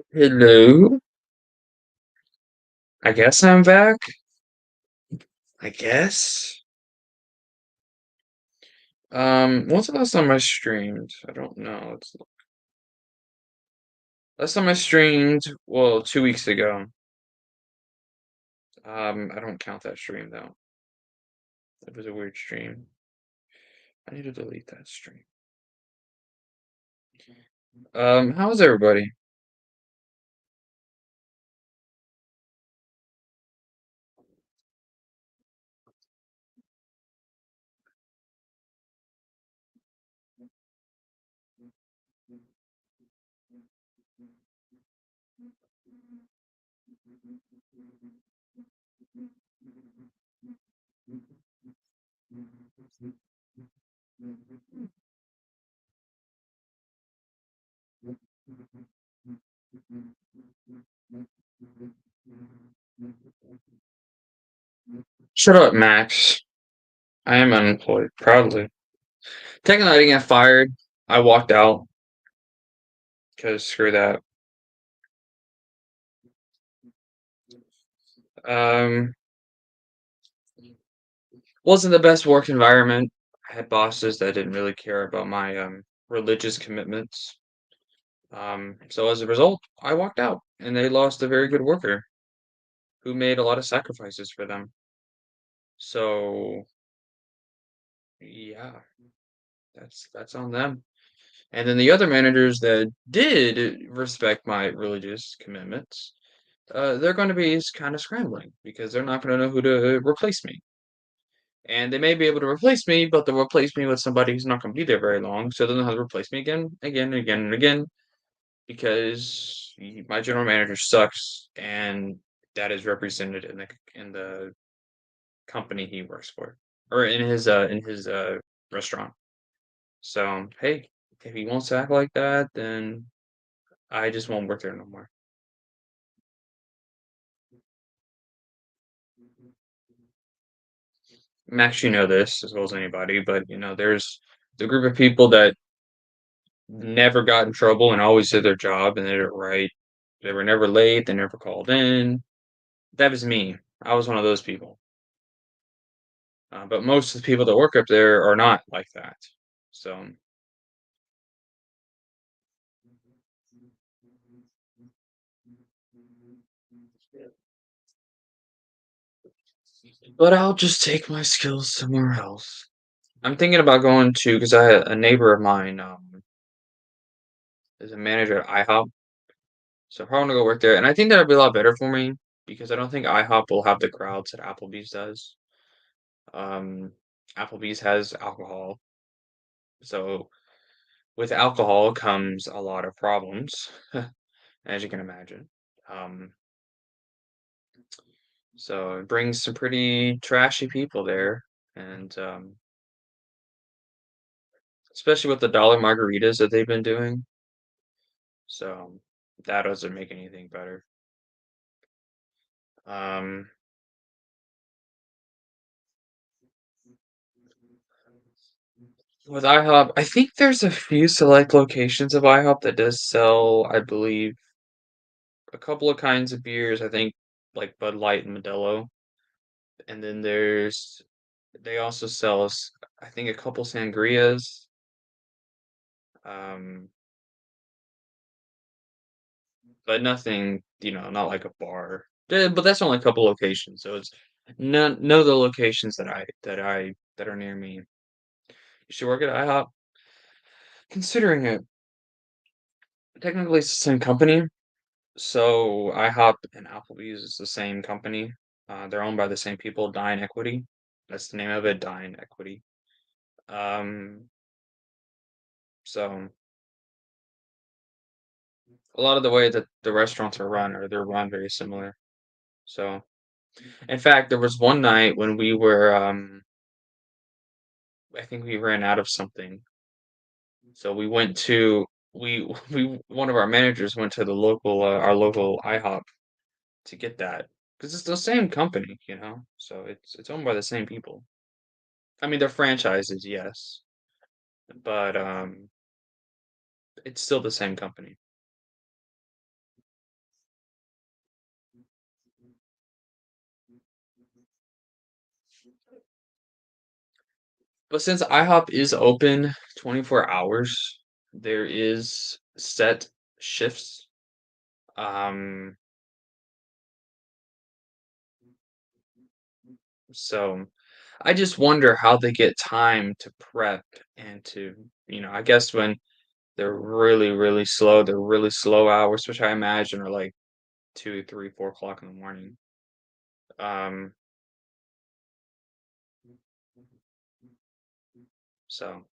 Hello. I guess I'm back. I guess. When's the last time I streamed? I don't know. Last time I streamed, well, 2 weeks ago. I don't count that stream though. It was a weird stream. I need to delete that stream. How's everybody? Shut up, Max. I am unemployed, proudly. Technically, I didn't get fired. I walked out because screw that. Um, wasn't the best work environment. I had bosses that didn't really care about my religious commitments. So as a result, I walked out, and they lost a very good worker who made a lot of sacrifices for them. So yeah, that's on them. And then the other managers that did respect my religious commitments, they're going to be kind of scrambling because they're not going to know who to replace me. And they may be able to replace me, but they'll replace me with somebody who's not going to be there very long. So then they'll have to replace me again, again, again, and again because my general manager sucks, and that is represented in the company he works for, or in his restaurant. So hey, if he wants to act like that, then I just won't work there no more. Max, you know this as well as anybody, but there's the group of people that never got in trouble and always did their job and did it right. They were never late. They never called in. That was me. I was one of those people. But most of the people that work up there are not like that. So, but I'll just take my skills somewhere else. I'm thinking about going to because a neighbor of mine is a manager at IHOP, so I probably want to go work there. And I think that'd be a lot better for me because I don't think IHOP will have the crowds that Applebee's does. Um, Applebee's has alcohol, so with alcohol comes a lot of problems, as you can imagine. Um, so it brings some pretty trashy people there, and especially with the dollar margaritas that they've been doing. So that doesn't make anything better. Um, with IHOP, I think there's a few select locations of IHOP that does sell, I believe, a couple of kinds of beers. I think like Bud Light and Modelo, and then they also sell I think a couple sangrias. Um, but nothing, not like a bar. But that's only a couple locations, so it's none of the locations that are near me. You should work at IHOP. Considering it, technically it's the same company. So IHOP and Applebee's is the same company. They're owned by the same people, Dine Equity. That's the name of it, Dine Equity. Um, so a lot of the way that the restaurants are run, or they're run very similar. So, in fact, there was one night when I think we ran out of something. So we one of our managers went to our local IHOP to get that because it's the same company. So it's owned by the same people. I mean, they're franchises, yes, but it's still the same company. But since IHOP is open 24 hours, there is set shifts. Um, so I just wonder how they get time to prep and to, I guess when they're really, really slow, they're really slow hours, which I imagine are like 2, 3, 4 o'clock in the morning. Um, so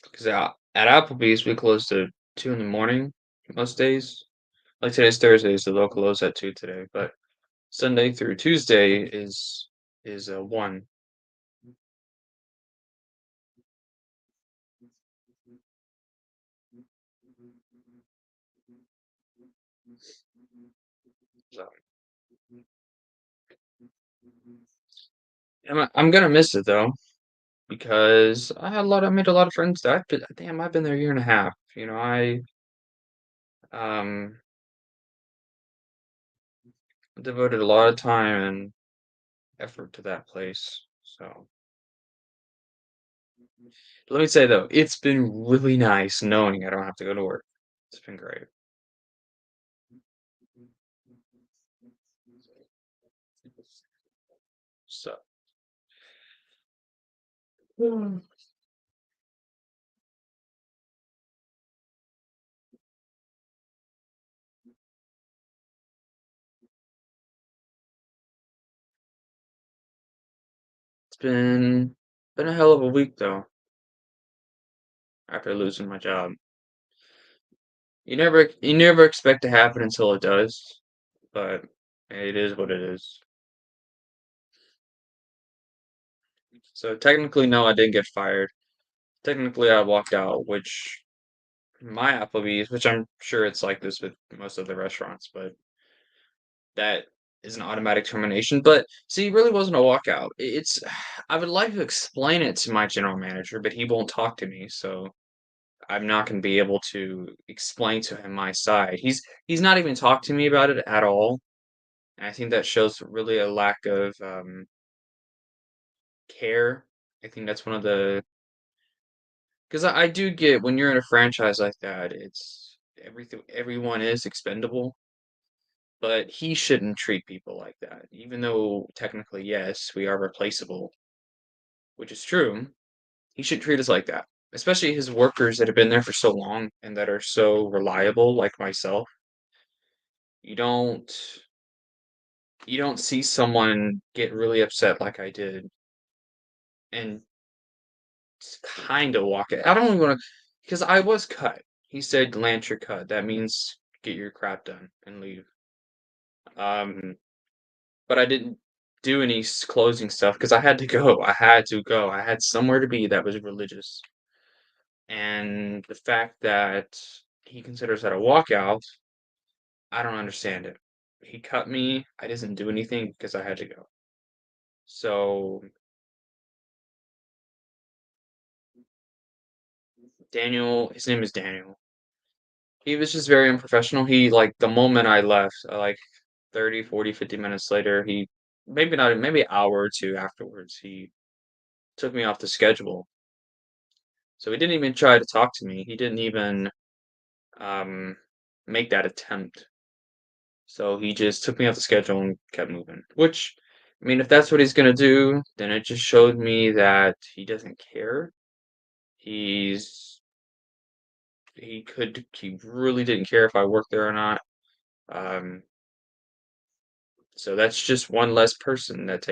because at Applebee's we close at 2 in the morning most days. Like today's Thursday, so they'll close at 2 today. But Sunday through Tuesday is 1. So I'm gonna miss it though because I made a lot of friends that damn I've been there a year and a half. I um devoted a lot of time and effort to that place. So let me say though, it's been really nice knowing I don't have to go to work. It's been great. So mm, it's been a hell of a week though after losing my job. You never expect to happen until it does, but it is what it is. So technically, no, I didn't get fired. Technically, I walked out, which my Applebee's, which I'm sure it's like this with most of the restaurants, but that is an automatic termination. But see, it really wasn't a walkout. I would like to explain it to my general manager, but he won't talk to me, so I'm not going to be able to explain to him my side. He's not even talked to me about it at all. And I think that shows really a lack of care. I think that's one of the because I do get when you're in a franchise like that, it's everything. Everyone is expendable, but he shouldn't treat people like that. Even though technically, yes, we are replaceable, which is true. He should treat us like that, especially his workers that have been there for so long and that are so reliable, like myself. You don't you don't see someone get really upset like I did and kind of walk it. I don't even want to, because I was cut. He said, "Lance, you're cut. That means get your crap done and leave." Um, but I didn't do any closing stuff because I had to go. I had to go. I had somewhere to be that was religious, and the fact that he considers that a walkout, I don't understand it. He cut me. I didn't do anything because I had to go. So Daniel, his name is Daniel. He was just very unprofessional. He like the moment I left, like 30, 40, 50 minutes later, he maybe not maybe an hour or two afterwards, he took me off the schedule. So he didn't even try to talk to me. He didn't even um make that attempt. So he just took me off the schedule and kept moving. Which I mean, if that's what he's gonna do, then it just showed me that he doesn't care. He's he really didn't care if I worked there or not. Um So that's just one less person that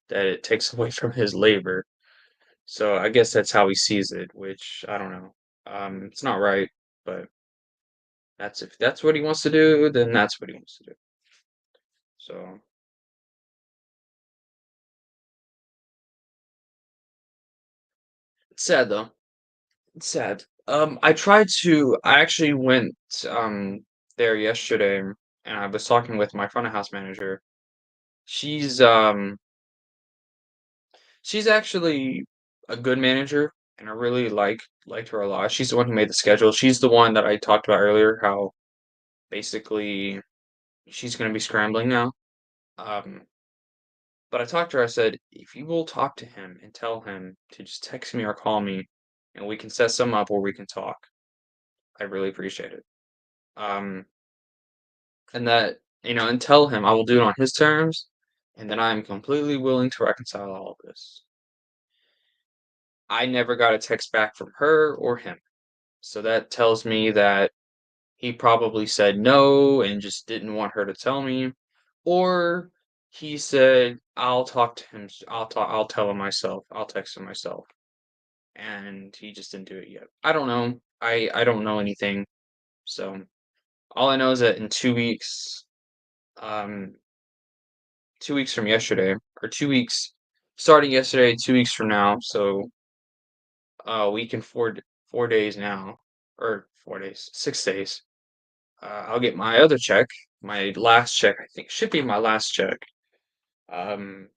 it takes away from his labor. So I guess that's how he sees it, which I don't know. It's not right, but that's if that's what he wants to do, then that's what he wants to do. So it's sad though. It's sad. I actually went there yesterday and I was talking with my front of house manager. She's she's actually a good manager, and I really liked her a lot. She's the one who made the schedule. She's the one that I talked about earlier, how basically she's gonna be scrambling now. Um, But I talked to her, I said, "If you will talk to him and tell him to just text me or call me, and we can set some up where we can talk, I really appreciate it." Um, and that, and tell him I will do it on his terms, and that I'm completely willing to reconcile all of this. I never got a text back from her or him. So that tells me that he probably said no and just didn't want her to tell me, or he said, "I'll talk to him. I'll tell him myself. I'll text him myself." And he just didn't do it yet. I don't know. I don't know anything. So all I know is that in 2 weeks, um, 2 weeks from yesterday, or 2 weeks starting yesterday, 2 weeks from now, so a week and 4 days now, or 4 days, 6 days. I'll get my other check, my last check. I think should be my last check. Um,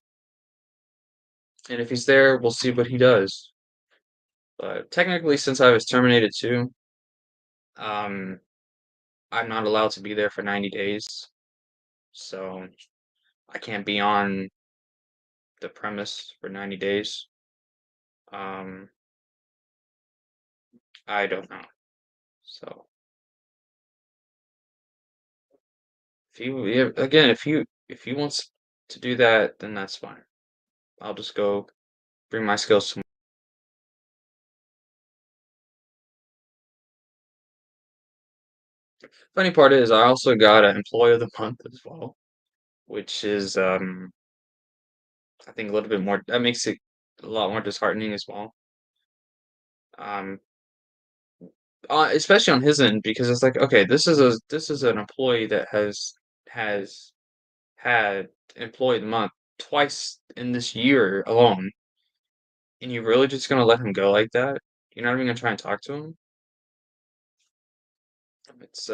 and if he's there, we'll see what he does. But technically, since I was terminated too, um, I'm not allowed to be there for 90 days. So I can't be on the premise for 90 days. Um, I don't know. So yeah, again, if he wants to do that, then that's fine. I'll just go bring my skills to. Funny part is I also got an employee of the month as well, which is I think a little bit more that makes it a lot more disheartening as well. Um especially on his end because it's like, okay, this is an employee that has had employee of the month twice in this year alone, and you're really just gonna let him go like that? You're not even gonna try and talk to him? It's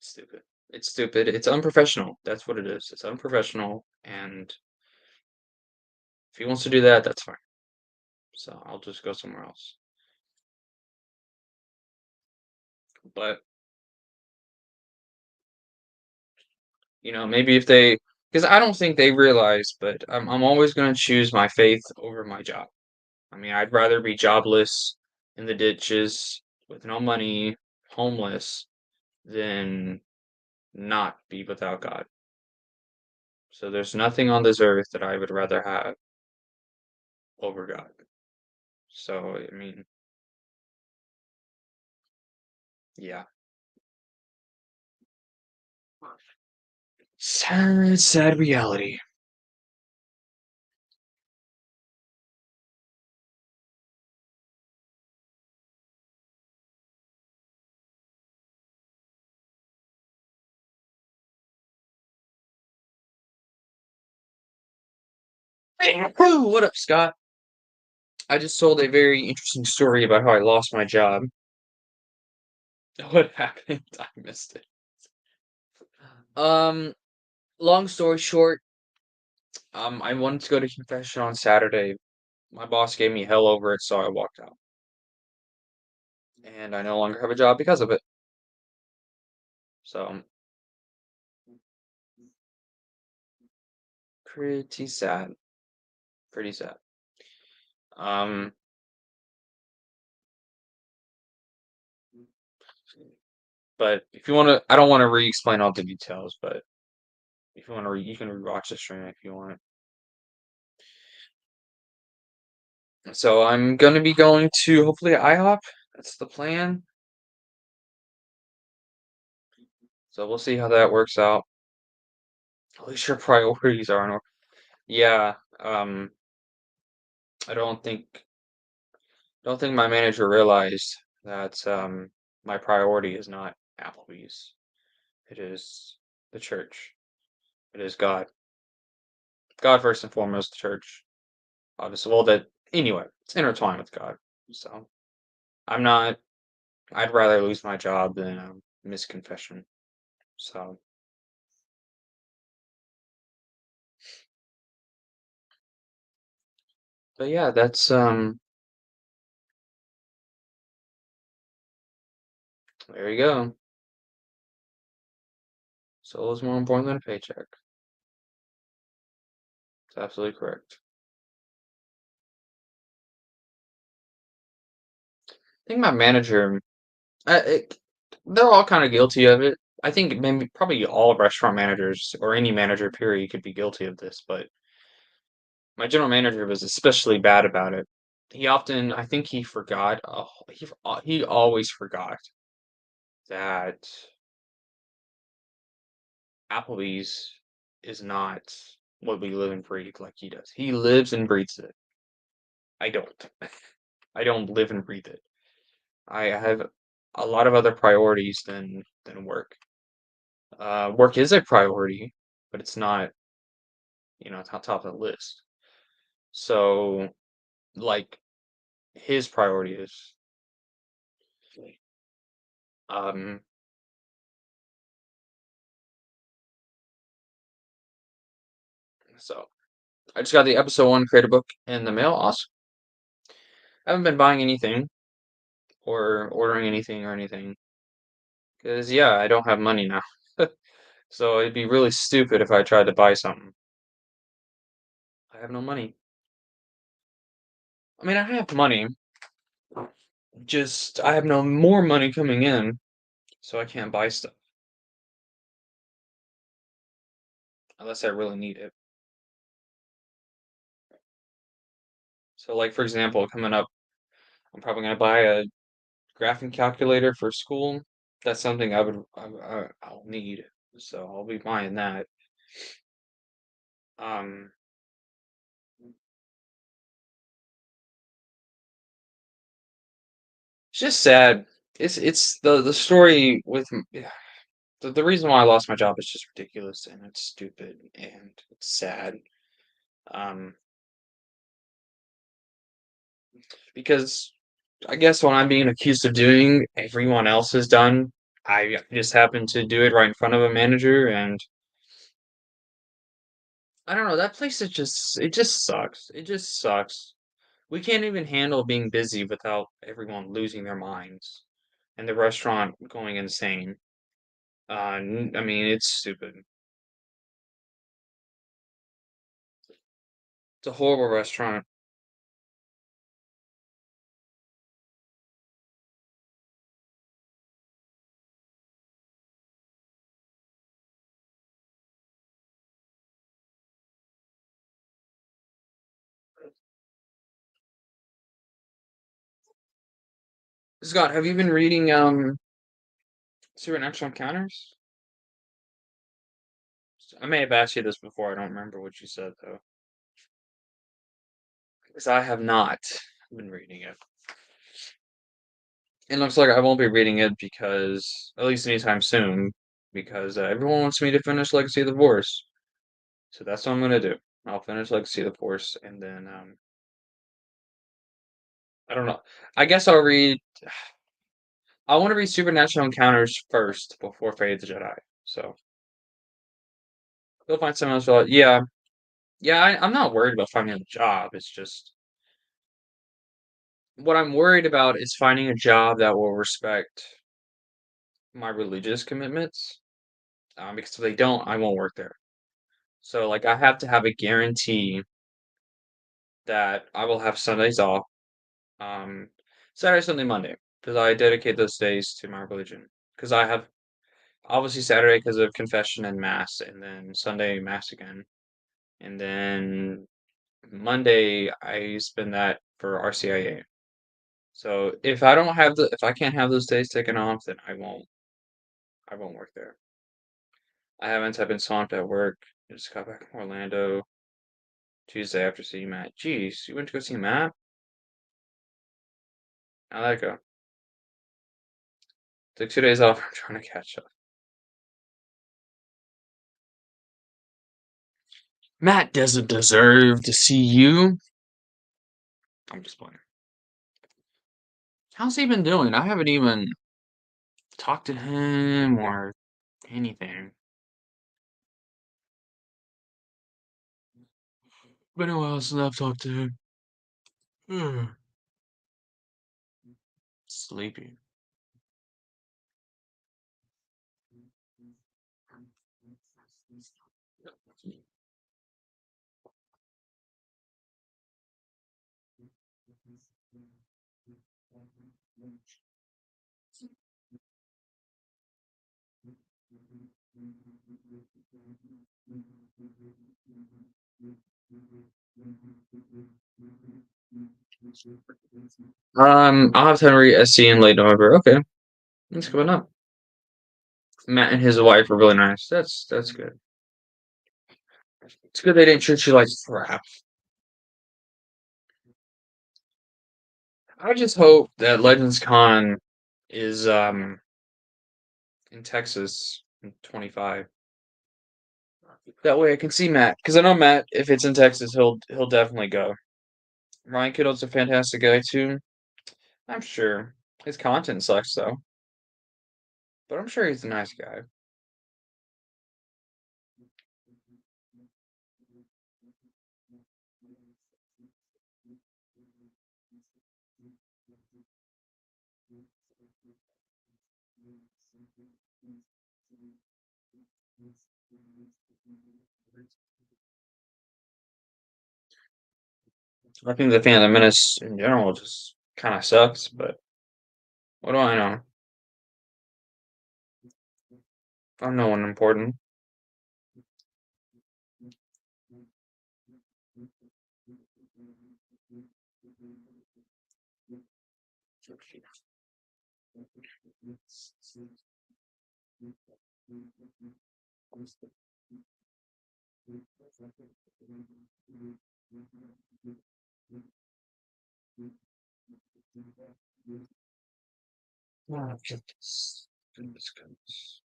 stupid. It's stupid. It's unprofessional. That's what it is. It's unprofessional, and if he wants to do that, that's fine. So I'll just go somewhere else. But maybe if they, because I don't think they realize, but I'm always gonna choose my faith over my job. I mean, I'd rather be jobless in the ditches with no money, homeless, than not be without God. So there's nothing on this earth that I would rather have over God. So I mean, yeah. Sad, sad reality. Hey, what up, Scott? I just told a very interesting story about how I lost my job. What happened? I missed it. Um, long story short, I wanted to go to confession on Saturday. My boss gave me hell over it, so I walked out. And I no longer have a job because of it. So, pretty sad. Pretty sad. Um, but if you want to, I don't want to re-explain all the details, but if you want to, you can rewatch the stream if you want. So I'm gonna be going to hopefully IHOP. That's the plan. So we'll see how that works out. At least your priorities are in order. Yeah. I don't think my manager realized that my priority is not Applebee's. It is the church. It is God. God first and foremost, the church. Obviously, well, that anyway, it's intertwined with God. So I'm not. I'd rather lose my job than miss confession. So, but yeah, that's there you go. Soul is more important than a paycheck. It's absolutely correct. I think my manager, uh, it, they're all kind of guilty of it. I think maybe probably all restaurant managers or any manager period could be guilty of this, but my general manager was especially bad about it. I think he forgot. He always forgot that Applebee's is not what we live and breathe like he does. He lives and breathes it. I don't. I don't live and breathe it. I have a lot of other priorities than work. Work is a priority, but it's not, it's not top of the list. So, like, his priority is, um, so I just got the episode one creator book in the mail. Awesome. I haven't been buying anything or ordering anything or anything because yeah, I don't have money now. So it'd be really stupid if I tried to buy something. I have no money. I mean, I have money, just I have no more money coming in, so I can't buy stuff unless I really need it. So, like for example, coming up, I'm probably gonna buy a graphing calculator for school. That's something I'll need, so I'll be buying that. Um, it's just sad. It's the story with yeah, the reason why I lost my job is just ridiculous and it's stupid and it's sad. Um, because I guess what I'm being accused of doing, everyone else has done. I just happened to do it right in front of a manager, and I don't know. That place it just sucks. It just sucks. We can't even handle being busy without everyone losing their minds and the restaurant going insane. I mean, it's stupid. It's a horrible restaurant. Scott, have you been reading Supernatural Encounters? I may have asked you this before. I don't remember what you said though, because I have not been reading it. It looks like I won't be reading it because, at least anytime soon, because everyone wants me to finish Legacy of the Force. So that's what I'm gonna do. I'll finish Legacy of the Force, and then I don't know. I guess I'll read. I want to read Supernatural Encounters first before Fate of the Jedi. So we'll find someone else. Yeah, yeah. I'm not worried about finding a job. It's just what I'm worried about is finding a job that will respect my religious commitments. Because if they don't, I won't work there. So like I have to have a guarantee that I will have Sundays off. Um, Saturday, Sunday, Monday, because I dedicate those days to my religion. Because I have obviously Saturday because of confession and mass, and then Sunday mass again, and then Monday I spend that for RCIA. So if I can't have those days taken off, then I won't work there. I've been swamped at work. I just got back from Orlando Tuesday after seeing Matt. Jeez, you went to go see Matt? How'd that go? Took 2 days off. I'm trying to catch up. Matt doesn't deserve to see you. I'm just playing. How's he been doing? I haven't even talked to him or anything. Been a while since I've talked to him. Sleepy. I'll have Henry SC in late November. Okay, that's coming up. Matt and his wife are really nice. That's good. It's good they didn't treat you like crap. I just hope that Legends Con is in Texas in 25. That way I can see Matt because I know Matt. If it's in Texas, he'll definitely go. Ryan Kittle's a fantastic guy too. I'm sure his content sucks though, but I'm sure he's a nice guy. I think the Phantom Menace in general just kind of sucks, but what do I know? I'm no one important. Oh, goodness. Goodness, goodness.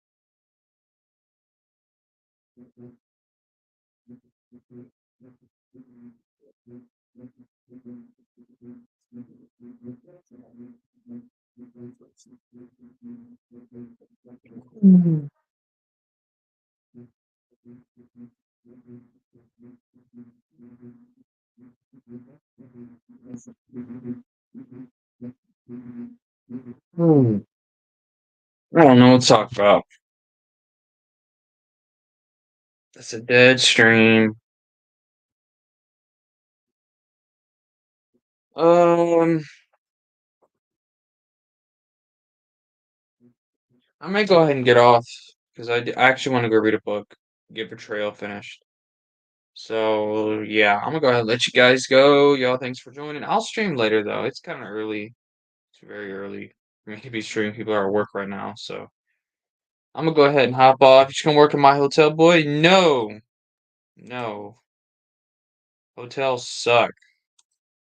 Hmm. I don't know what to talk about. That's a dead stream. Um, I might go ahead and get off because I actually want to go read a book, get Betrayal finished. So yeah, I'm gonna go ahead and let you guys go. Y'all, thanks for joining. I'll stream later though. It's kind of early. It's very early for me to be streaming. People are at work right now, so I'm gonna go ahead and hop off. You just gonna work in my hotel, boy? No, no. Hotels suck.